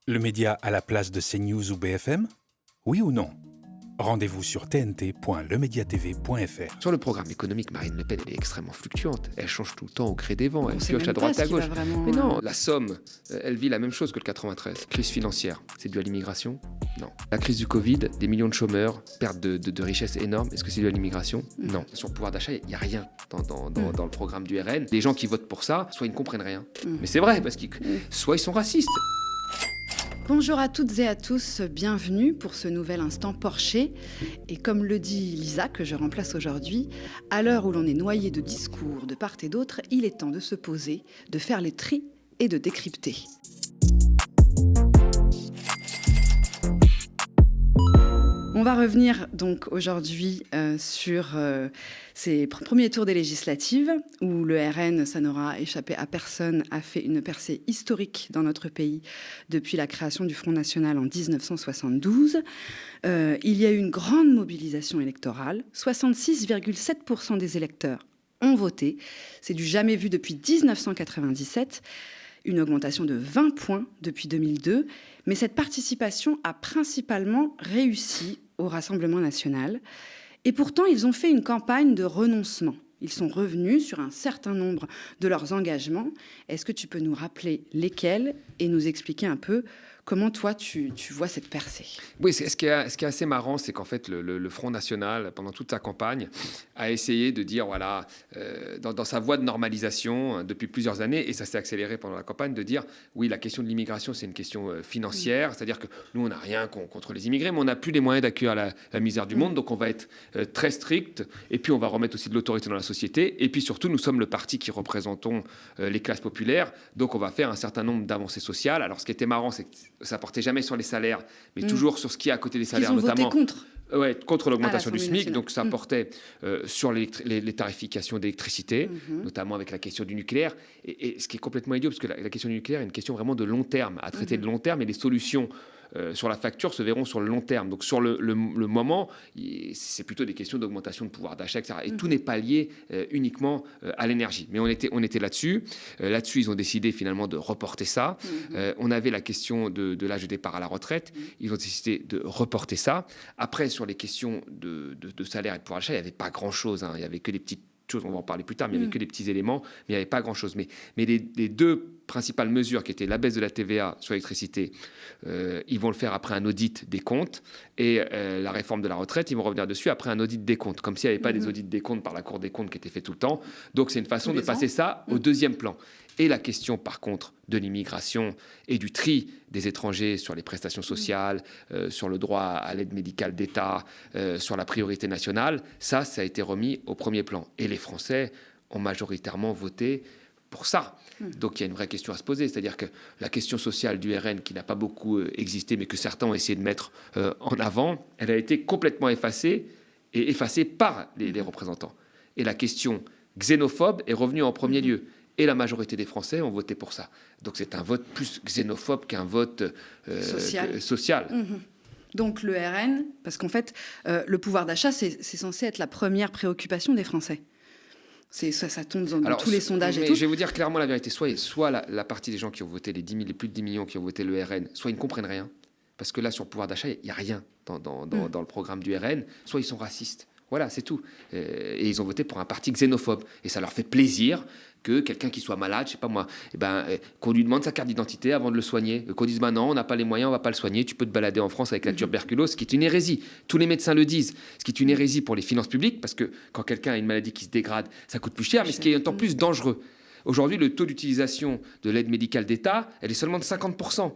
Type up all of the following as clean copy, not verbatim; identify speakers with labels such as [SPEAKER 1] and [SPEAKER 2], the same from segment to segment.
[SPEAKER 1] Le média à la place de CNews ou BFM? Oui ou non? Rendez-vous sur tnt.lemediatv.fr.
[SPEAKER 2] Sur le programme économique, Marine Le Pen, elle est extrêmement fluctuante. Elle change tout le temps au gré des vents. Elle
[SPEAKER 3] On sait
[SPEAKER 2] pioche
[SPEAKER 3] même
[SPEAKER 2] à droite
[SPEAKER 3] pas
[SPEAKER 2] à
[SPEAKER 3] ce qui va
[SPEAKER 2] gauche.
[SPEAKER 3] vraiment,
[SPEAKER 2] Mais non, la Somme, elle vit la même chose que le 93. Crise financière, c'est dû à l'immigration? Non. La crise du Covid, des millions de chômeurs, perte de richesses énorme, est-ce que c'est dû à l'immigration? Non. Sur le pouvoir d'achat, il n'y a rien dans le programme du RN. Les gens qui votent pour ça, soit ils ne comprennent rien. Mais c'est vrai, parce qu'ils soit ils sont racistes.
[SPEAKER 3] Bonjour à toutes et à tous, bienvenue pour ce nouvel instant Porcher. Et comme le dit Lisa, que je remplace aujourd'hui, à l'heure où l'on est noyé de discours de part et d'autre, il est temps de se poser, de faire les tris et de décrypter. On va revenir donc aujourd'hui sur ces premiers tours des législatives où le RN, ça n'aura échappé à personne, a fait une percée historique dans notre pays depuis la création du Front National en 1972. Il y a eu une grande mobilisation électorale. 66,7% des électeurs ont voté. C'est du jamais vu depuis 1997. Une augmentation de 20 points depuis 2002. Mais cette participation a principalement réussi au Rassemblement national. Et pourtant, ils ont fait une campagne de renoncement. Ils sont revenus sur un certain nombre de leurs engagements. Est-ce que tu peux nous rappeler lesquels et nous expliquer un peu comment toi, tu vois cette percée?
[SPEAKER 2] Oui, ce qui est assez marrant, c'est qu'en fait, le Front National, pendant toute sa campagne, a essayé de dire, voilà, dans sa voie de normalisation depuis plusieurs années, et ça s'est accéléré pendant la campagne, de dire, oui, la question de l'immigration, c'est une question financière, c'est-à-dire que nous, on n'a rien contre les immigrés, mais on n'a plus les moyens d'accueillir la misère du monde, donc on va être très strict, et puis on va remettre aussi de l'autorité dans la société, et puis surtout, nous sommes le parti qui représentons les classes populaires, donc on va faire un certain nombre d'avancées sociales. Alors, ce qui était marrant, c'est que ça portait jamais sur les salaires, mais toujours sur ce qui est à côté des salaires,
[SPEAKER 3] Ils ont
[SPEAKER 2] notamment
[SPEAKER 3] voté contre.
[SPEAKER 2] Contre l'augmentation du
[SPEAKER 3] l'Assemblée
[SPEAKER 2] SMIC.
[SPEAKER 3] nationale.
[SPEAKER 2] Donc ça portait sur les tarifications d'électricité, notamment avec la question du nucléaire. Et ce qui est complètement idiot, parce que la question du nucléaire est une question vraiment de long terme, à traiter de long terme, et les solutions sur la facture se verront sur le long terme. Donc sur le moment, c'est plutôt des questions d'augmentation de pouvoir d'achat, etc. Et tout n'est pas lié uniquement à l'énergie. Mais on était là-dessus. Là-dessus, ils ont décidé finalement de reporter ça. On avait la question de l'âge de départ à la retraite. Ils ont décidé de reporter ça. Après, sur les questions de salaire et de pouvoir d'achat, il n'y avait pas grand-chose. Il n'y avait que des petites choses, on va en parler plus tard, mais il n'y avait que des petits éléments, mais il n'y avait pas grand-chose. Mais les deux principales mesures qui étaient la baisse de la TVA sur l'électricité, ils vont le faire après un audit des comptes, et la réforme de la retraite, ils vont revenir dessus après un audit des comptes, comme s'il n'y avait pas des audits des comptes par la Cour des comptes qui étaient faits tout le temps. Donc c'est une façon de passer ça au deuxième plan. Et la question, par contre, de l'immigration et du tri des étrangers sur les prestations sociales, sur le droit à l'aide médicale d'État, sur la priorité nationale, ça a été remis au premier plan. Et les Français ont majoritairement voté pour ça. Donc il y a une vraie question à se poser, c'est-à-dire que la question sociale du RN, qui n'a pas beaucoup existé, mais que certains ont essayé de mettre en avant, elle a été complètement effacée, et effacée par les représentants. Et la question xénophobe est revenue en premier lieu. Et la majorité des Français ont voté pour ça. Donc c'est un vote plus xénophobe qu'un vote social.
[SPEAKER 3] Donc le RN, parce qu'en fait, le pouvoir d'achat, c'est censé être la première préoccupation des Français. Ça tombe dans tous les sondages et tout.
[SPEAKER 2] Je vais vous dire clairement la vérité. Soit la partie des gens qui ont voté, les plus de 10 millions qui ont voté le RN, soit ils ne comprennent rien, parce que là, sur le pouvoir d'achat, il n'y a rien dans le programme du RN, soit ils sont racistes. Voilà, c'est tout. Et ils ont voté pour un parti xénophobe. Et ça leur fait plaisir que quelqu'un qui soit malade, je sais pas moi, qu'on lui demande sa carte d'identité avant de le soigner. Qu'on dise, non, on n'a pas les moyens, on va pas le soigner, tu peux te balader en France avec la tuberculose, ce qui est une hérésie. Tous les médecins le disent. Ce qui est une hérésie pour les finances publiques, parce que quand quelqu'un a une maladie qui se dégrade, ça coûte plus cher, mais ce qui est d'autant plus dangereux. Aujourd'hui, le taux d'utilisation de l'aide médicale d'État, elle est seulement de 50%.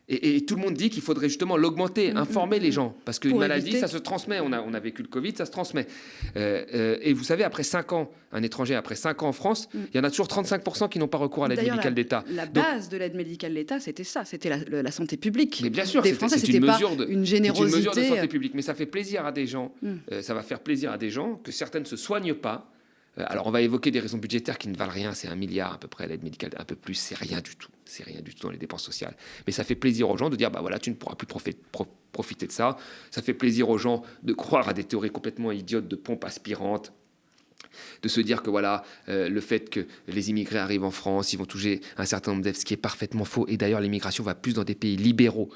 [SPEAKER 2] Et tout le monde dit qu'il faudrait justement l'augmenter, informer les gens. Parce qu'une maladie, ça se transmet. On a vécu le Covid, ça se transmet. Et vous savez, après 5 ans, un étranger, après 5 ans en France, il y en a toujours 35% qui n'ont pas recours à l'aide médicale d'État.
[SPEAKER 3] La base de l'aide médicale d'État, c'était ça. C'était la santé publique.
[SPEAKER 2] Mais bien sûr,
[SPEAKER 3] des Français, c'était pas une générosité.
[SPEAKER 2] C'est une mesure de santé publique. Mais ça fait plaisir à des gens. Ça va faire plaisir à des gens que certains ne se soignent pas. Alors on va évoquer des raisons budgétaires qui ne valent rien, c'est 1 milliard à peu près l'aide médicale, un peu plus, c'est rien du tout dans les dépenses sociales. Mais ça fait plaisir aux gens de dire, voilà, tu ne pourras plus profiter de ça. Ça fait plaisir aux gens de croire à des théories complètement idiotes de pompe aspirante, de se dire que voilà, le fait que les immigrés arrivent en France, ils vont toucher un certain nombre d'aides, ce qui est parfaitement faux. Et d'ailleurs, l'immigration va plus dans des pays libéraux,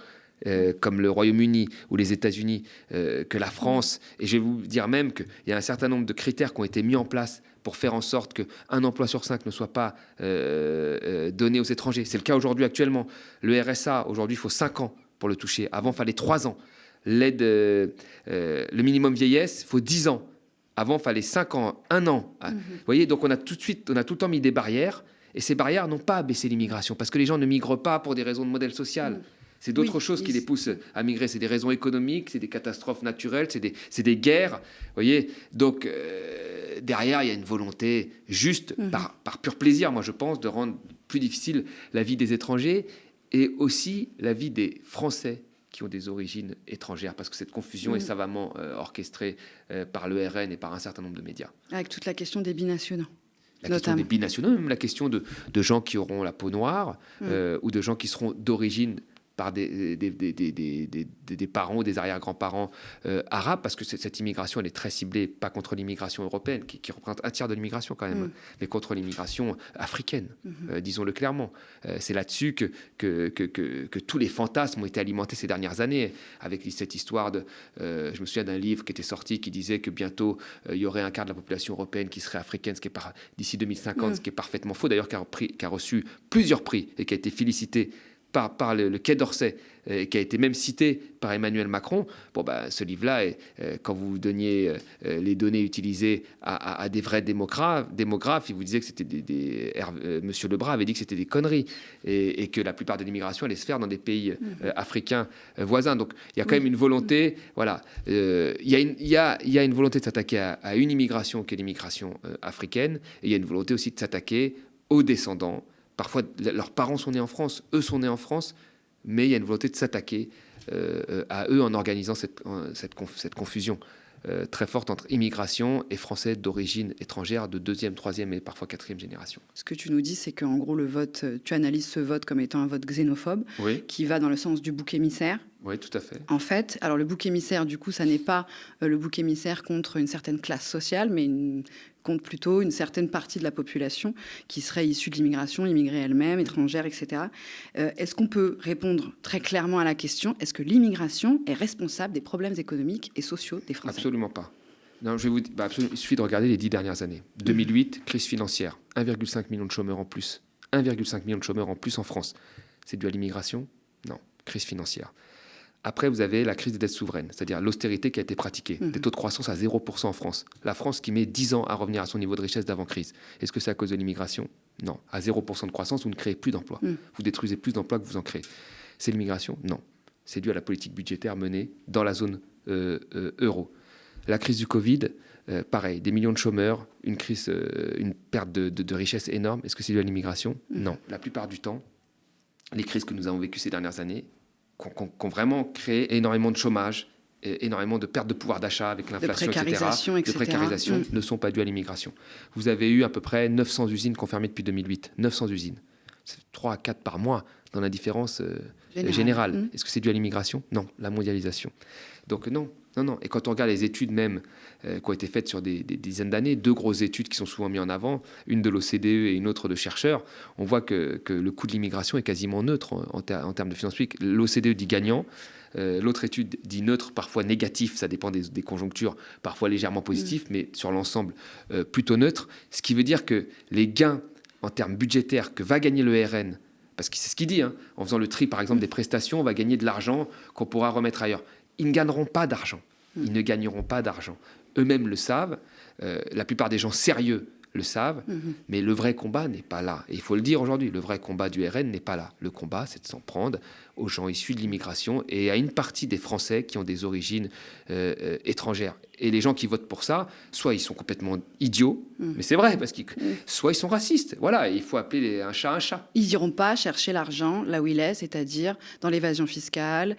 [SPEAKER 2] comme le Royaume-Uni ou les États-Unis, que la France. Et je vais vous dire même qu'il y a un certain nombre de critères qui ont été mis en place pour faire en sorte qu'un emploi sur 5 ne soit pas donné aux étrangers. C'est le cas aujourd'hui actuellement. Le RSA, aujourd'hui, il faut 5 ans pour le toucher. Avant, il fallait 3 ans. L'aide, le minimum vieillesse, il faut 10 ans. Avant, il fallait 5 ans, 1 an. Vous voyez, donc on a tout le temps mis des barrières. Et ces barrières n'ont pas abaissé l'immigration, parce que les gens ne migrent pas pour des raisons de modèle social. C'est d'autres choses qui les poussent à migrer. C'est des raisons économiques, c'est des catastrophes naturelles, c'est des guerres. Vous voyez, donc derrière, il y a une volonté juste, par pur plaisir, moi je pense, de rendre plus difficile la vie des étrangers et aussi la vie des Français qui ont des origines étrangères, parce que cette confusion est savamment orchestrée par le RN et par un certain nombre de médias.
[SPEAKER 3] Avec toute la question des binationaux.
[SPEAKER 2] La question des binationaux, même la question de gens qui auront la peau noire ou de gens qui seront d'origine par des parents ou des arrière-grands-parents arabes, parce que cette immigration, elle est très ciblée, pas contre l'immigration européenne, qui représente un tiers de l'immigration quand même, mais contre l'immigration africaine, disons-le clairement. C'est là-dessus que tous les fantasmes ont été alimentés ces dernières années, avec cette histoire de... je me souviens d'un livre qui était sorti qui disait que bientôt, il y aurait un quart de la population européenne qui serait africaine, ce qui est d'ici 2050, ce qui est parfaitement faux, d'ailleurs, qui a reçu plusieurs prix et qui a été félicité par le Quai d'Orsay, qui a été même cité par Emmanuel Macron. Bon, ce livre-là, quand vous donniez les données utilisées à des vrais démographes, il vous disait que c'était Monsieur Lebras avait dit que c'était des conneries et que la plupart de l'immigration allait se faire dans des pays africains voisins. Donc, il y a quand même une volonté. Voilà, il y a une volonté de s'attaquer à une immigration qui est l'immigration africaine, et il y a une volonté aussi de s'attaquer aux descendants. Parfois, leurs parents sont nés en France, eux sont nés en France, mais il y a une volonté de s'attaquer à eux en organisant cette confusion très forte entre immigration et Français d'origine étrangère de 2e, 3e et parfois 4e génération.
[SPEAKER 3] Ce que tu nous dis, c'est qu'en gros, le vote, tu analyses ce vote comme étant un vote xénophobe, qui va dans le sens du bouc émissaire.
[SPEAKER 2] Oui, tout à fait.
[SPEAKER 3] En fait, alors le bouc émissaire, du coup, ça n'est pas le bouc émissaire contre une certaine classe sociale, mais contre plutôt une certaine partie de la population qui serait issue de l'immigration, immigrée elle-même, étrangère, etc. Est-ce qu'on peut répondre très clairement à la question, est-ce que l'immigration est responsable des problèmes économiques et sociaux des Français ?
[SPEAKER 2] Absolument pas. Non, je vais vous dire, il suffit de regarder les 10 dernières années. 2008, crise financière, 1,5 million de chômeurs en plus. 1,5 million de chômeurs en plus en France. C'est dû à l'immigration ? Non, crise financière. Après, vous avez la crise des dettes souveraines, c'est-à-dire l'austérité qui a été pratiquée, des taux de croissance à 0% en France. La France qui met 10 ans à revenir à son niveau de richesse d'avant-crise. Est-ce que c'est à cause de l'immigration ? Non. À 0% de croissance, vous ne créez plus d'emplois. Vous détruisez plus d'emplois que vous en créez. C'est l'immigration ? Non. C'est dû à la politique budgétaire menée dans la zone euro. La crise du Covid, pareil, des millions de chômeurs, une perte de richesse énorme. Est-ce que c'est dû à l'immigration ? Non. La plupart du temps, les crises que nous avons vécues ces dernières années, qui ont vraiment créé énormément de chômage, énormément de perte de pouvoir d'achat avec l'inflation, de précarisation, ne sont pas dues à l'immigration. Vous avez eu à peu près 900 usines confirmées depuis 2008. 900 usines. C'est 3 à 4 par mois dans l'indifférence générale. Est-ce que c'est dû à l'immigration ? Non, la mondialisation. Donc non. Et quand on regarde les études même qui ont été faites sur des dizaines d'années, 2 grosses études qui sont souvent mises en avant, une de l'OCDE et une autre de chercheurs, on voit que le coût de l'immigration est quasiment neutre en termes de finances publiques. L'OCDE dit gagnant, l'autre étude dit neutre, parfois négatif, ça dépend des conjonctures, parfois légèrement positif, mais sur l'ensemble plutôt neutre. Ce qui veut dire que les gains en termes budgétaires que va gagner le RN, parce que c'est ce qu'il dit, en faisant le tri par exemple des prestations, on va gagner de l'argent qu'on pourra remettre ailleurs. Ils ne gagneront pas d'argent. Ils ne gagneront pas d'argent. Eux-mêmes le savent. La plupart des gens sérieux le savent. Mais le vrai combat n'est pas là. Et il faut le dire aujourd'hui, le vrai combat du RN n'est pas là. Le combat, c'est de s'en prendre aux gens issus de l'immigration et à une partie des Français qui ont des origines étrangères. Et les gens qui votent pour ça, soit ils sont complètement idiots, mais c'est vrai, parce soit ils sont racistes. Voilà, il faut appeler un chat un chat.
[SPEAKER 3] Ils n'iront pas chercher l'argent là où il est, c'est-à-dire dans l'évasion fiscale,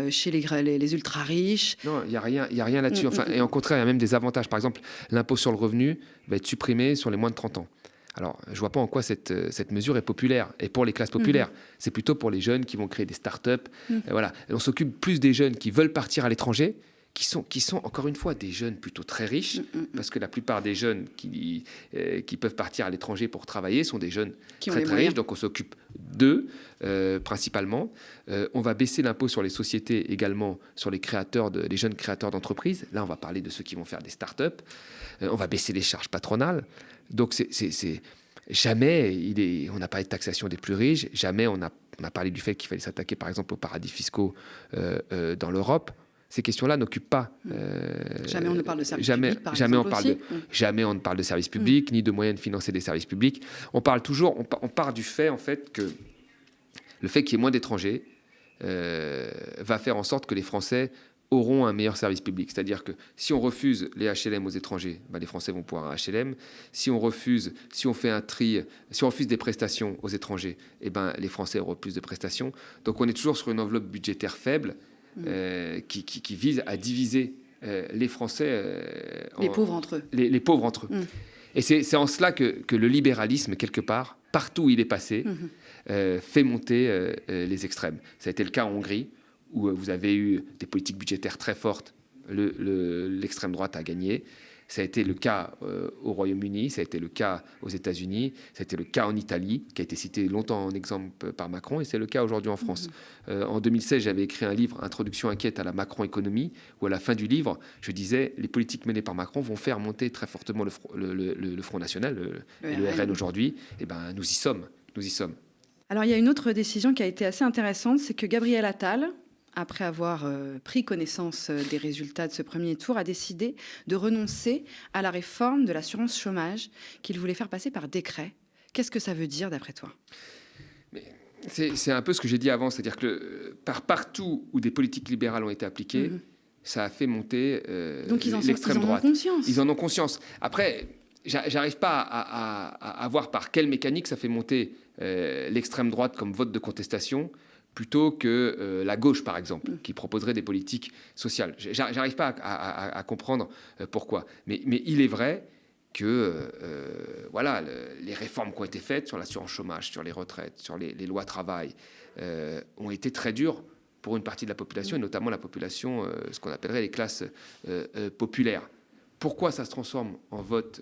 [SPEAKER 3] chez les ultra-riches.
[SPEAKER 2] Non, il n'y a rien là-dessus. Enfin, et au contraire, il y a même des avantages. Par exemple, l'impôt sur le revenu va être supprimé sur les moins de 30 ans. Alors, je ne vois pas en quoi cette mesure est populaire. Et pour les classes populaires, c'est plutôt pour les jeunes qui vont créer des start-up. Voilà. Et on s'occupe plus des jeunes qui veulent partir à l'étranger qui sont encore une fois des jeunes plutôt très riches, parce que la plupart des jeunes qui peuvent partir à l'étranger pour travailler sont des jeunes très riches, donc on s'occupe d'eux principalement. On va baisser l'impôt sur les sociétés également, sur les jeunes créateurs d'entreprises. Là, on va parler de ceux qui vont faire des start-up. On va baisser les charges patronales. Donc, jamais on n'a parlé de taxation des plus riches, jamais on a parlé du fait qu'il fallait s'attaquer par exemple aux paradis fiscaux dans l'Europe. Ces questions-là n'occupent pas.
[SPEAKER 3] Jamais on ne parle de services publics, par
[SPEAKER 2] jamais
[SPEAKER 3] exemple,
[SPEAKER 2] jamais on ne parle de services publics, ni de moyens de financer des services publics. On part du fait en fait que le fait qu'il y ait moins d'étrangers va faire en sorte que les Français auront un meilleur service public. C'est-à-dire que si on refuse les HLM aux étrangers, les Français vont pouvoir un HLM. Si on fait un tri, si on refuse des prestations aux étrangers, les Français auront plus de prestations. Donc on est toujours sur une enveloppe budgétaire faible qui vise à diviser les Français...
[SPEAKER 3] les pauvres entre eux.
[SPEAKER 2] Les pauvres entre eux. Et c'est en cela que le libéralisme, quelque part, partout où il est passé, fait monter les extrêmes. Ça a été le cas en Hongrie, où vous avez eu des politiques budgétaires très fortes. L'extrême droite a gagné. Ça a été le cas au Royaume-Uni, ça a été le cas aux États-Unis, ça a été le cas en Italie, qui a été cité longtemps en exemple par Macron, et c'est le cas aujourd'hui en France. En 2016, j'avais écrit un livre, Introduction inquiète à la Macron-économie, où à la fin du livre, je disais les politiques menées par Macron vont faire monter très fortement le Front National, le RN aujourd'hui. Et nous y sommes.
[SPEAKER 3] Alors il y a une autre décision qui a été assez intéressante, c'est que Gabriel Attal, après avoir pris connaissance des résultats de ce premier tour, a décidé de renoncer à la réforme de l'assurance chômage qu'il voulait faire passer par décret. Qu'est-ce que ça veut dire d'après toi ?
[SPEAKER 2] C'est un peu ce que j'ai dit avant, c'est-à-dire que partout où des politiques libérales ont été appliquées, ça a fait monter l'extrême droite. Ils en ont conscience. Après, j'arrive pas à voir par quelle mécanique ça fait monter l'extrême droite comme vote de contestation, plutôt que la gauche, par exemple, qui proposerait des politiques sociales. J'arrive pas à comprendre pourquoi. Mais il est vrai que les réformes qui ont été faites sur l'assurance chômage, sur les retraites, sur les lois travail, ont été très dures pour une partie de la population, et notamment la population, ce qu'on appellerait les classes populaires. Pourquoi ça se transforme en vote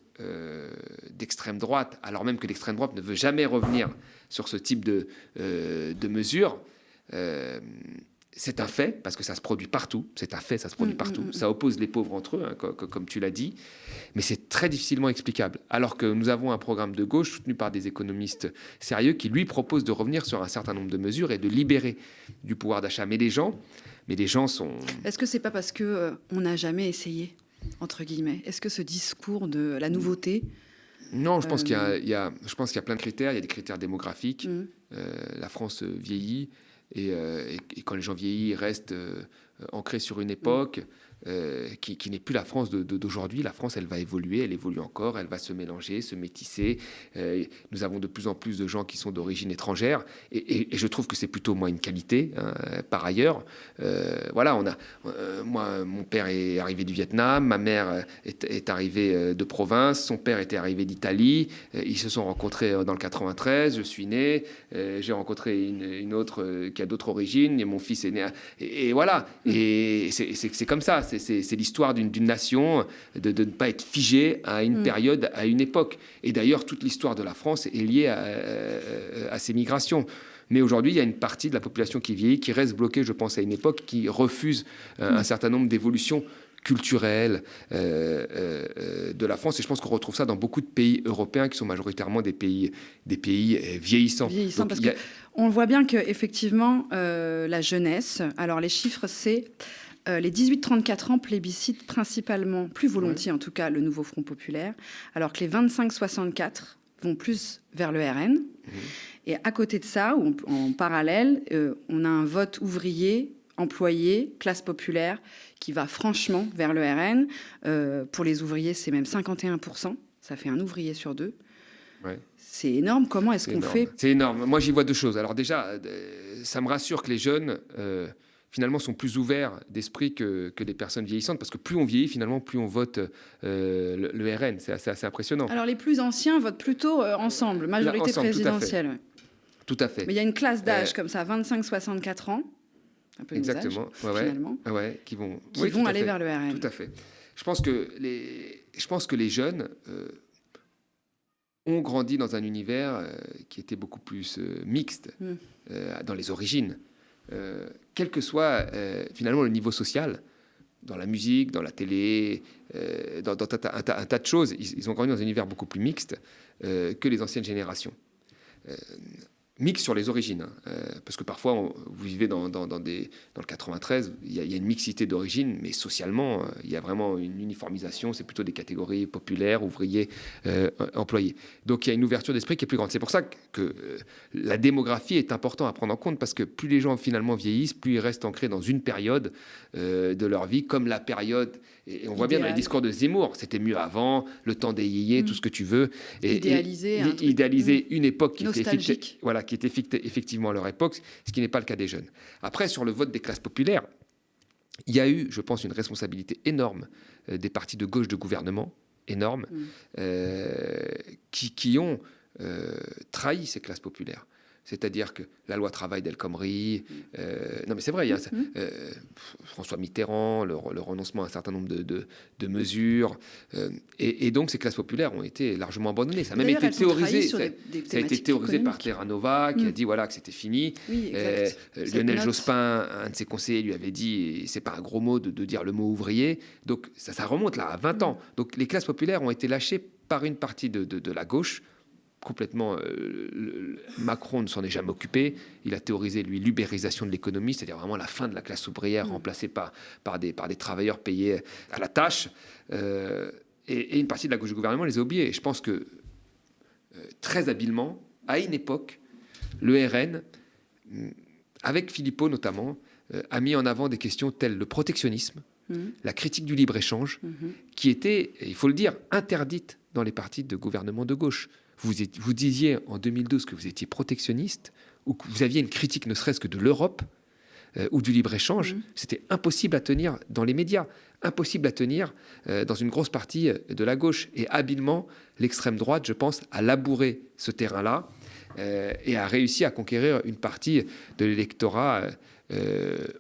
[SPEAKER 2] d'extrême droite, alors même que l'extrême droite ne veut jamais revenir sur ce type de mesures ? C'est un fait, parce que ça se produit partout. C'est un fait, ça se produit partout. Ça oppose les pauvres entre eux, comme tu l'as dit. Mais c'est très difficilement explicable. Alors que nous avons un programme de gauche soutenu par des économistes sérieux qui, lui, propose de revenir sur un certain nombre de mesures et de libérer du pouvoir d'achat. Mais les gens sont...
[SPEAKER 3] Est-ce que c'est pas parce qu'on n'a jamais essayé, entre guillemets ? Est-ce que ce discours de la nouveauté...
[SPEAKER 2] Non, je pense qu'il y a plein de critères. Il y a des critères démographiques. La France vieillit. Et quand les gens vieillissent, ils restent ancrés sur une époque qui n'est plus la France d'aujourd'hui. La France, elle va évoluer, elle évolue encore, elle va se mélanger, se métisser. Nous avons de plus en plus de gens qui sont d'origine étrangère, et je trouve que c'est plutôt une qualité. Par ailleurs, moi, mon père est arrivé du Vietnam, ma mère est arrivée de province, son père était arrivé d'Italie. Ils se sont rencontrés dans le 93. Je suis né, j'ai rencontré une autre qui a d'autres origines, et mon fils est né. Et voilà. Et c'est comme ça. C'est l'histoire d'une nation, de ne pas être figé à une période, à une époque. Et d'ailleurs, toute l'histoire de la France est liée à ces migrations. Mais aujourd'hui, il y a une partie de la population qui vieillit, qui reste bloquée, je pense, à une époque, qui refuse un certain nombre d'évolutions culturelles de la France. Et je pense qu'on retrouve ça dans beaucoup de pays européens qui sont majoritairement des pays vieillissants.
[SPEAKER 3] Parce qu'on voit bien qu'effectivement, la jeunesse, alors les chiffres, c'est... les 18-34 ans plébiscitent principalement, plus volontiers en tout cas, le nouveau Front populaire, alors que les 25-64 vont plus vers le RN. Et à côté de ça, en parallèle, on a un vote ouvrier, employé, classe populaire, qui va franchement vers le RN. Pour les ouvriers, c'est même 51%. Ça fait un ouvrier sur deux. Ouais. C'est énorme. Comment est-ce qu'on fait ?
[SPEAKER 2] C'est énorme. Moi, j'y vois deux choses. Alors déjà, ça me rassure que les jeunes... finalement, sont plus ouverts d'esprit que les personnes vieillissantes, parce que plus on vieillit, finalement, plus on vote le RN. C'est assez impressionnant.
[SPEAKER 3] Alors, les plus anciens votent plutôt ensemble, majorité présidentielle.
[SPEAKER 2] Tout à fait.
[SPEAKER 3] Mais il y a une classe d'âge comme ça, 25-64 ans, un peu
[SPEAKER 2] exactement,
[SPEAKER 3] nos âges, finalement,
[SPEAKER 2] qui vont
[SPEAKER 3] aller vers le RN.
[SPEAKER 2] Tout à fait. Je pense que les jeunes ont grandi dans un univers qui était beaucoup plus mixte dans les origines, quel que soit finalement le niveau social, dans la musique, dans la télé, dans un tas de choses. Ils ont grandi dans un univers beaucoup plus mixte que les anciennes générations. Mix sur les origines, parce que parfois vous vivez dans le 93, il y a une mixité d'origine, mais socialement il y a vraiment une uniformisation, c'est plutôt des catégories populaires, ouvriers, employés. Donc il y a une ouverture d'esprit qui est plus grande. C'est pour ça que la démographie est importante à prendre en compte, parce que plus les gens finalement vieillissent, plus ils restent ancrés dans une période de leur vie, comme la période, et on voit bien dans les discours de Zemmour, c'était mieux avant, le temps des yéyés, tout ce que tu veux, idéaliser une époque qui était effectivement à leur époque, ce qui n'est pas le cas des jeunes. Après, sur le vote des classes populaires, il y a eu, je pense, une responsabilité énorme des partis de gauche de gouvernement, énorme, qui ont trahi ces classes populaires. C'est-à-dire que la loi travail d'El Khomri, non mais c'est vrai, François Mitterrand, le renoncement à un certain nombre de mesures, et donc ces classes populaires ont été largement abandonnées. Ça a même été théorisé, ça a été théorisé par Terranova, qui a dit voilà que c'était fini.
[SPEAKER 3] Oui,
[SPEAKER 2] Lionel Jospin, un de ses conseillers, lui avait dit, et c'est pas un gros mot de dire le mot ouvrier, donc ça remonte là à 20 ans. Donc les classes populaires ont été lâchées par une partie de la gauche, complètement. Macron ne s'en est jamais occupé. Il a théorisé, lui, l'ubérisation de l'économie, c'est-à-dire vraiment la fin de la classe ouvrière, remplacée par des travailleurs payés à la tâche. Et une partie de la gauche du gouvernement les a oubliés. Et je pense que, très habilement, à une époque, le RN, avec Philippot notamment, a mis en avant des questions telles le protectionnisme, la critique du libre-échange, qui étaient, il faut le dire, interdites dans les partis de gouvernement de gauche. Vous disiez en 2012 que vous étiez protectionniste, ou que vous aviez une critique ne serait-ce que de l'Europe ou du libre-échange, c'était impossible à tenir dans les médias, impossible à tenir dans une grosse partie de la gauche. Et habilement, l'extrême droite, je pense, a labouré ce terrain-là et a réussi à conquérir une partie de l'électorat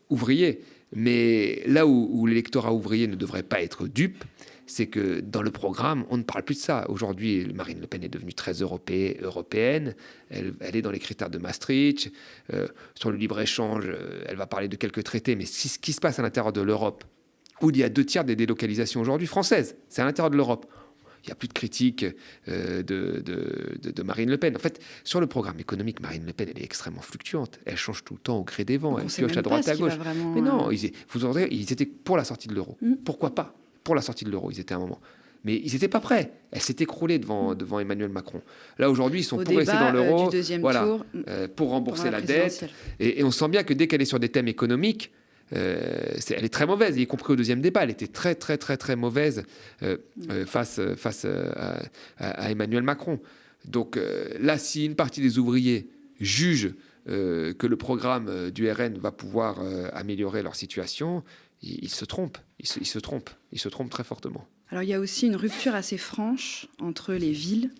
[SPEAKER 2] ouvrier. Mais là où l'électorat ouvrier ne devrait pas être dupe, c'est que dans le programme, on ne parle plus de ça. Aujourd'hui, Marine Le Pen est devenue très européenne. Elle est dans les critères de Maastricht. Sur le libre-échange, elle va parler de quelques traités. Mais ce qui se passe à l'intérieur de l'Europe, où il y a 2/3 des délocalisations aujourd'hui françaises, c'est à l'intérieur de l'Europe. Il n'y a plus de critique de Marine Le Pen. En fait, sur le programme économique, Marine Le Pen, elle est extrêmement fluctuante. Elle change tout le temps au gré des vents. Elle pioche à droite et à gauche. Mais non, ils étaient pour la sortie de l'euro. Pourquoi pas ? Pour la sortie de l'euro, ils étaient à un moment. Mais ils n'étaient pas prêts. Elle s'est écroulée devant Emmanuel Macron. Là, aujourd'hui, ils sont pour rester dans l'euro, pour rembourser la dette. Et on sent bien que dès qu'elle est sur des thèmes économiques, elle est très mauvaise, y compris au deuxième débat. Elle était très, très, très, très mauvaise face à Emmanuel Macron. Donc là, si une partie des ouvriers juge que le programme du RN va pouvoir améliorer leur situation, ils se trompent. Ils se trompent très fortement.
[SPEAKER 3] Alors, il y a aussi une rupture assez franche entre les villes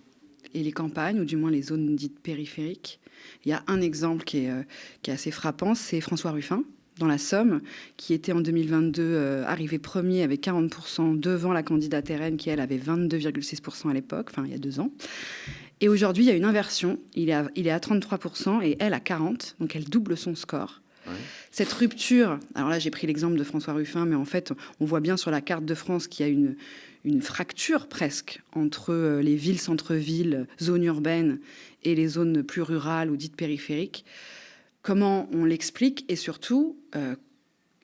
[SPEAKER 3] et les campagnes, ou du moins les zones dites périphériques. Il y a un exemple qui est assez frappant, c'est François Ruffin, dans la Somme, qui était en 2022 arrivé premier avec 40% devant la candidate RN, qui, elle, avait 22,6% à l'époque, enfin, il y a 2 ans. Et aujourd'hui, il y a une inversion. Il est à 33% et elle à 40%, donc elle double son score. Ouais. Cette rupture, alors là j'ai pris l'exemple de François Ruffin, mais en fait on voit bien sur la carte de France qu'il y a une fracture presque entre les villes, centres-villes, zones urbaines et les zones plus rurales ou dites périphériques. Comment on l'explique et surtout,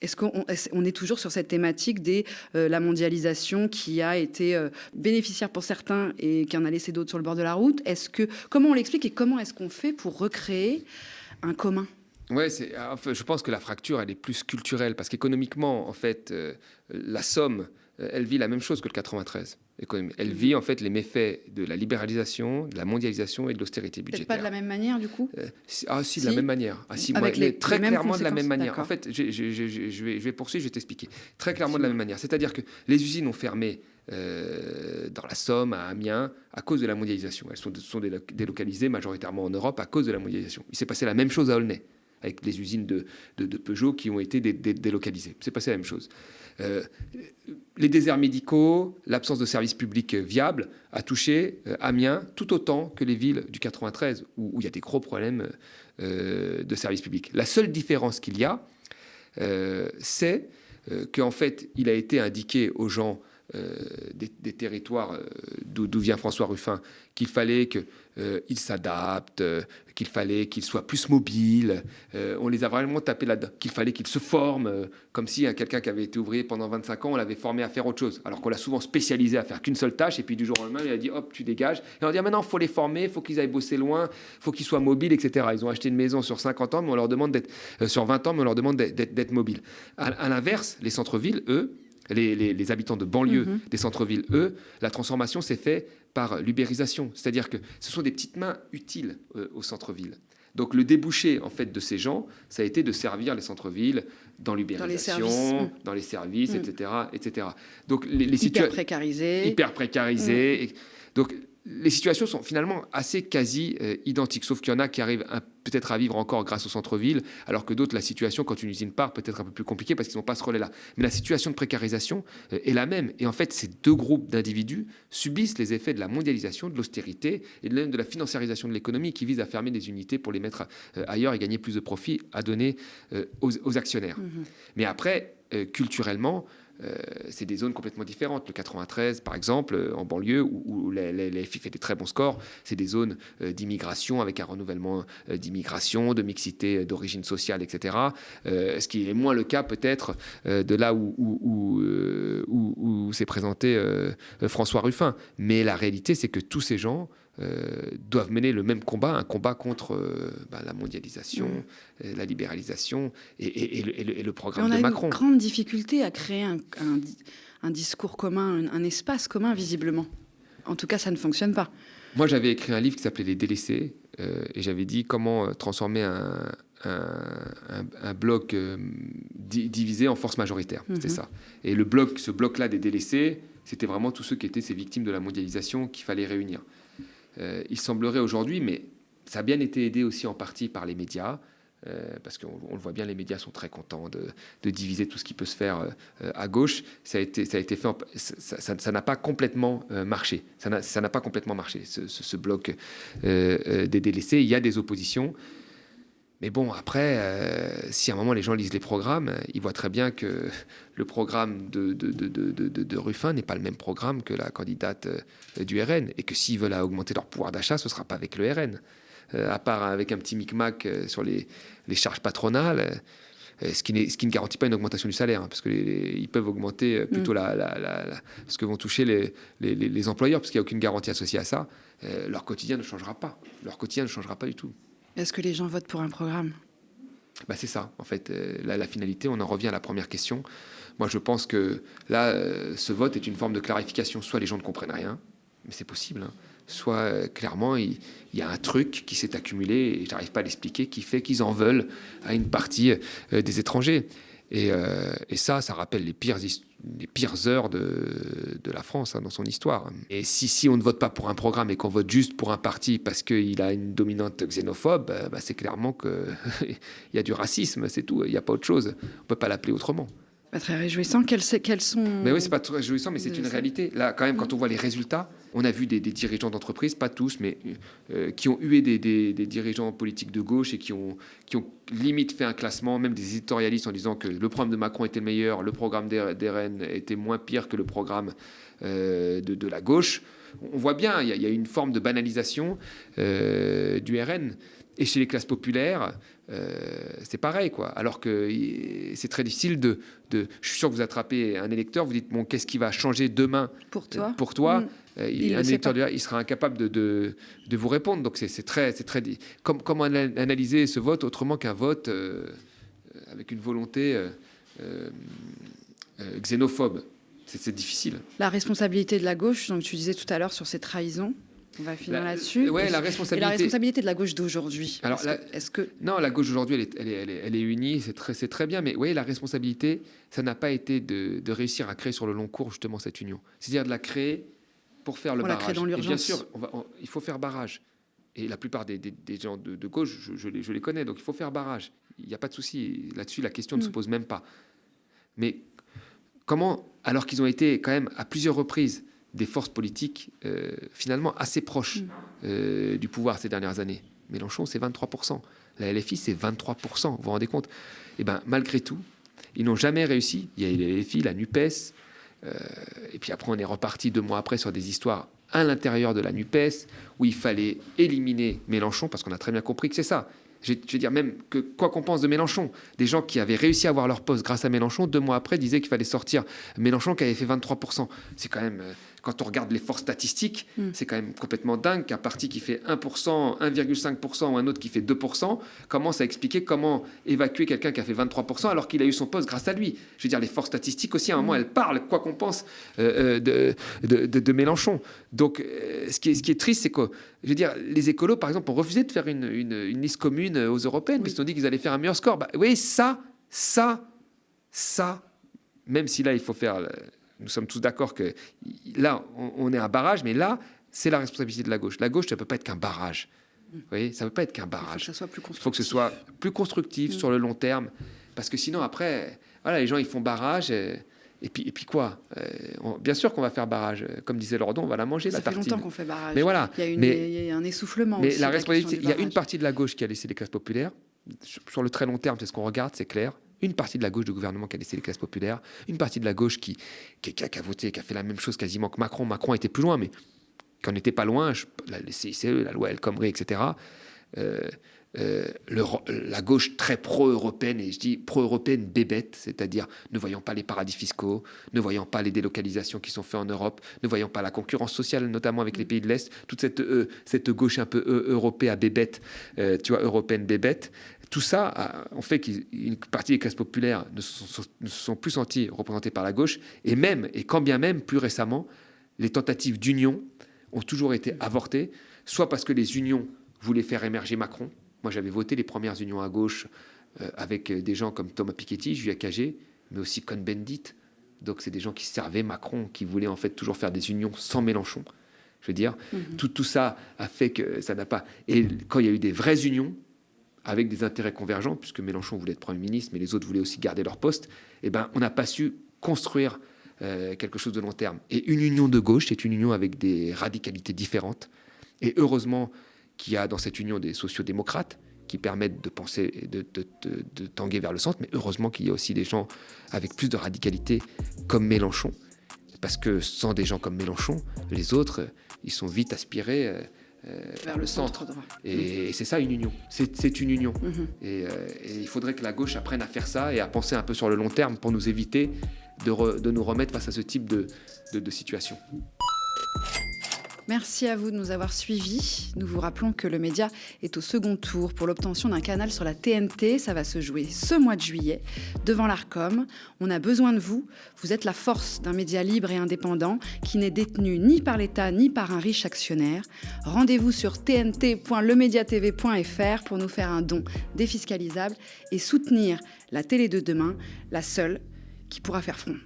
[SPEAKER 3] est-ce qu'on est toujours sur cette thématique de la mondialisation qui a été bénéficiaire pour certains et qui en a laissé d'autres sur le bord de la route ? Comment on l'explique et comment est-ce qu'on fait pour recréer un commun ?
[SPEAKER 2] Ouais, je pense que la fracture, elle est plus culturelle, parce qu'économiquement, en fait, la Somme, elle vit la même chose que le 93. Elle vit, en fait, les méfaits de la libéralisation, de la mondialisation et de l'austérité budgétaire.
[SPEAKER 3] Peut-être pas de la même manière, du coup
[SPEAKER 2] Si, de la même manière. Très clairement de la même manière. En fait, je vais poursuivre, je vais t'expliquer. Très clairement de la même manière. C'est-à-dire que les usines ont fermé dans la Somme, à Amiens, à cause de la mondialisation. Elles sont délocalisées majoritairement en Europe à cause de la mondialisation. Il s'est passé la même chose à Aulnay. avec les usines de Peugeot qui ont été délocalisées. C'est passé la même chose. Les déserts médicaux, l'absence de services publics viables a touché Amiens tout autant que les villes du 93 où il y a des gros problèmes de services publics. La seule différence qu'il y a, c'est qu'en fait, il a été indiqué aux gens des territoires d'où vient François Ruffin qu'il fallait qu'ils s'adaptent, qu'il fallait qu'ils soient plus mobiles. On les a vraiment tapés là-dedans. Qu'il fallait qu'ils se forment, comme si quelqu'un qui avait été ouvrier pendant 25 ans, on l'avait formé à faire autre chose. Alors qu'on l'a souvent spécialisé à faire qu'une seule tâche, et puis du jour au lendemain, il a dit hop, tu dégages. Et on dit maintenant, il faut les former, il faut qu'ils aillent bosser loin, il faut qu'ils soient mobiles, etc. Ils ont acheté une maison sur 50 ans, mais on leur demande d'être sur 20 ans, mais on leur demande d'être mobiles. À l'inverse, les centres-villes, eux, les habitants de banlieue des centres-villes, eux, la transformation s'est faite par l'ubérisation. C'est-à-dire que ce sont des petites mains utiles au centre-ville. Donc le débouché en fait de ces gens, ça a été de servir les centres-villes dans l'ubérisation, dans les services, etc., etc. Donc les situations hyper précarisées. Donc les situations sont finalement assez quasi identiques, sauf qu'il y en a qui arrivent peut-être à vivre encore grâce au centre-ville, alors que d'autres, la situation, quand une usine part, peut être un peu plus compliquée parce qu'ils n'ont pas ce relais-là. Mais la situation de précarisation est la même. Et en fait, ces deux groupes d'individus subissent les effets de la mondialisation, de l'austérité et de la financiarisation de l'économie qui vise à fermer des unités pour les mettre ailleurs et gagner plus de profits à donner aux actionnaires. Mais après, culturellement, c'est des zones complètement différentes. Le 93, par exemple, en banlieue, où la FI fait des très bons scores, c'est des zones d'immigration avec un renouvellement d'immigration, de mixité d'origine sociale, etc. Ce qui est moins le cas peut-être de là où s'est présenté François Ruffin. Mais la réalité, c'est que tous ces gens doivent mener le même combat, un combat contre la mondialisation, la libéralisation et le programme de Macron.
[SPEAKER 3] On a une grande difficulté à créer un discours commun, un espace commun, visiblement. En tout cas, ça ne fonctionne pas.
[SPEAKER 2] Moi, j'avais écrit un livre qui s'appelait « Les délaissés » et j'avais dit comment transformer un bloc divisé en force majoritaire. C'était ça. Et ce bloc-là des délaissés, c'était vraiment tous ceux qui étaient ces victimes de la mondialisation qu'il fallait réunir. Il semblerait aujourd'hui, mais ça a bien été aidé aussi en partie par les médias, parce qu'on le voit bien, les médias sont très contents de diviser tout ce qui peut se faire à gauche. Ça a été fait, ça n'a pas complètement marché. Ça n'a pas complètement marché, ce bloc des délaissés. Il y a des oppositions. Mais bon, après, si à un moment les gens lisent les programmes, ils voient très bien que le programme de Ruffin n'est pas le même programme que la candidate du RN. Et que s'ils veulent augmenter leur pouvoir d'achat, ce ne sera pas avec le RN. À part avec un petit micmac sur les charges patronales, ce qui ne garantit pas une augmentation du salaire, hein, parce qu'ils peuvent augmenter plutôt ce que vont toucher les employeurs, parce qu'il n'y a aucune garantie associée à ça. Leur quotidien ne changera pas. Leur quotidien ne changera pas du tout.
[SPEAKER 3] Est-ce que les gens votent pour un programme ?
[SPEAKER 2] C'est ça, en fait. La finalité, on en revient à la première question. Moi, je pense que là, ce vote est une forme de clarification. Soit les gens ne comprennent rien, mais c'est possible, hein. Soit clairement, il y a un truc qui s'est accumulé, et je n'arrive pas à l'expliquer, qui fait qu'ils en veulent à une partie des étrangers. Et ça rappelle les pires heures de la France, hein, dans son histoire. Et si on ne vote pas pour un programme et qu'on vote juste pour un parti parce qu'il a une dominante xénophobe, c'est clairement qu'il y a du racisme, c'est tout. Il n'y a pas autre chose. On ne peut pas l'appeler autrement.
[SPEAKER 3] Pas très réjouissant. Quels sont...
[SPEAKER 2] Mais oui, c'est pas très réjouissant, mais c'est une réalité. Là, quand même, quand on voit les résultats, on a vu des dirigeants d'entreprise, pas tous, mais qui ont hué des dirigeants politiques de gauche et qui ont limite fait un classement, même des éditorialistes, en disant que le programme de Macron était le meilleur, le programme des RN était moins pire que le programme de la gauche. On voit bien, il y a une forme de banalisation du RN. Et chez les classes populaires, c'est pareil, quoi. Alors que c'est très difficile je suis sûr que vous attrapez un électeur, vous dites, bon, qu'est-ce qui va changer demain pour toi un électeur, il sera incapable de vous répondre. Donc c'est très... Comment analyser ce vote autrement qu'un vote avec une volonté xénophobe? C'est difficile.
[SPEAKER 3] La responsabilité de la gauche, donc tu disais tout à l'heure sur ces trahisons, on va finir là-dessus.
[SPEAKER 2] Ouais, la responsabilité
[SPEAKER 3] de la gauche d'aujourd'hui.
[SPEAKER 2] Alors, non, la gauche d'aujourd'hui, elle est unie, c'est très bien. Mais oui, la responsabilité, ça n'a pas été de réussir à créer sur le long cours justement cette union. C'est-à-dire de la créer pour faire le barrage.
[SPEAKER 3] La créer dans l'urgence.
[SPEAKER 2] Et bien sûr, il faut faire barrage. Et la plupart des gens de gauche, je les connais, donc il faut faire barrage. Il n'y a pas de souci. Là-dessus, la question ne se pose même pas. Mais comment, alors qu'ils ont été quand même à plusieurs reprises des forces politiques finalement assez proches du pouvoir ces dernières années. Mélenchon, c'est 23%. La LFI, c'est 23%. Vous vous rendez compte? Et bien, malgré tout, ils n'ont jamais réussi. Il y a eu la LFI, la NUPES, et puis après, on est reparti 2 mois après sur des histoires à l'intérieur de la NUPES, où il fallait éliminer Mélenchon, parce qu'on a très bien compris que c'est ça. Je veux dire, même que quoi qu'on pense de Mélenchon, des gens qui avaient réussi à avoir leur poste grâce à Mélenchon, 2 mois après, disaient qu'il fallait sortir Mélenchon qui avait fait 23%. C'est quand même, quand on regarde l'effort statistique, c'est quand même complètement dingue qu'un parti qui fait 1%, 1,5% ou un autre qui fait 2% commence à expliquer comment évacuer quelqu'un qui a fait 23% alors qu'il a eu son poste grâce à lui. Je veux dire, l'effort statistique aussi, à un moment, elles parlent, quoi qu'on pense de Mélenchon. Donc, ce qui est triste, c'est que, je veux dire, les écolos, par exemple, ont refusé de faire une liste commune aux européennes, parce qu'ils ont dit qu'ils allaient faire un meilleur score. Bah, oui, ça, même si là, il faut faire... Nous sommes tous d'accord que là, on est un barrage, mais là, c'est la responsabilité de la gauche. La gauche, ça ne peut pas être qu'un barrage. Vous voyez, ça ne peut pas être qu'un barrage.
[SPEAKER 3] Il
[SPEAKER 2] faut que ce soit plus constructif sur le long terme, parce que sinon, après, voilà, les gens, ils font barrage... Et puis quoi bien sûr qu'on va faire barrage. Comme disait Lordon, on va la manger, la tartine.
[SPEAKER 3] Ça fait longtemps qu'on fait barrage.
[SPEAKER 2] Mais voilà.
[SPEAKER 3] Il y a un essoufflement.
[SPEAKER 2] Mais
[SPEAKER 3] aussi,
[SPEAKER 2] la responsabilité, il y a une
[SPEAKER 3] barrage.
[SPEAKER 2] partie de la gauche qui a laissé les classes populaires. Sur le très long terme, c'est ce qu'on regarde, c'est clair. Une partie de la gauche du gouvernement qui a laissé les classes populaires. Une partie de la gauche qui a voté, qui a fait la même chose quasiment que Macron. Macron était plus loin, mais qui n'en était pas loin. Le CICE, la loi El Khomri, etc. La gauche très pro-européenne, et je dis pro-européenne bébête, c'est-à-dire ne voyant pas les paradis fiscaux, ne voyant pas les délocalisations qui sont faites en Europe, ne voyant pas la concurrence sociale, notamment avec les pays de l'Est, toute cette gauche un peu européenne bébête, tu vois, européenne bébête, tout ça on fait qu'une partie des classes populaires ne se sont plus senties représentées par la gauche, et quand bien même, plus récemment, les tentatives d'union ont toujours été avortées, soit parce que les unions voulaient faire émerger Macron. Moi, j'avais voté les premières unions à gauche avec des gens comme Thomas Piketty, Julia Cagé, mais aussi Cohn-Bendit. Donc, c'est des gens qui servaient Macron, qui voulaient en fait toujours faire des unions sans Mélenchon. Je veux dire, tout ça a fait que ça n'a pas... Et quand il y a eu des vraies unions, avec des intérêts convergents, puisque Mélenchon voulait être Premier ministre, mais les autres voulaient aussi garder leur poste, eh ben, on n'a pas su construire quelque chose de long terme. Et une union de gauche, c'est une union avec des radicalités différentes. Et heureusement qu'il y a dans cette union des sociodémocrates qui permettent de penser, de tanguer vers le centre, mais heureusement qu'il y a aussi des gens avec plus de radicalité comme Mélenchon, parce que sans des gens comme Mélenchon, les autres, ils sont vite aspirés
[SPEAKER 3] vers le centre droit.
[SPEAKER 2] Et c'est ça une union, c'est une union. Et il faudrait que la gauche apprenne à faire ça et à penser un peu sur le long terme pour nous éviter de nous remettre face à ce type de situation.
[SPEAKER 3] Merci à vous de nous avoir suivis. Nous vous rappelons que le média est au second tour pour l'obtention d'un canal sur la TNT. Ça va se jouer ce mois de juillet devant l'Arcom. On a besoin de vous. Vous êtes la force d'un média libre et indépendant qui n'est détenu ni par l'État ni par un riche actionnaire. Rendez-vous sur tnt.lemediatv.fr pour nous faire un don défiscalisable et soutenir la télé de demain, la seule qui pourra faire front.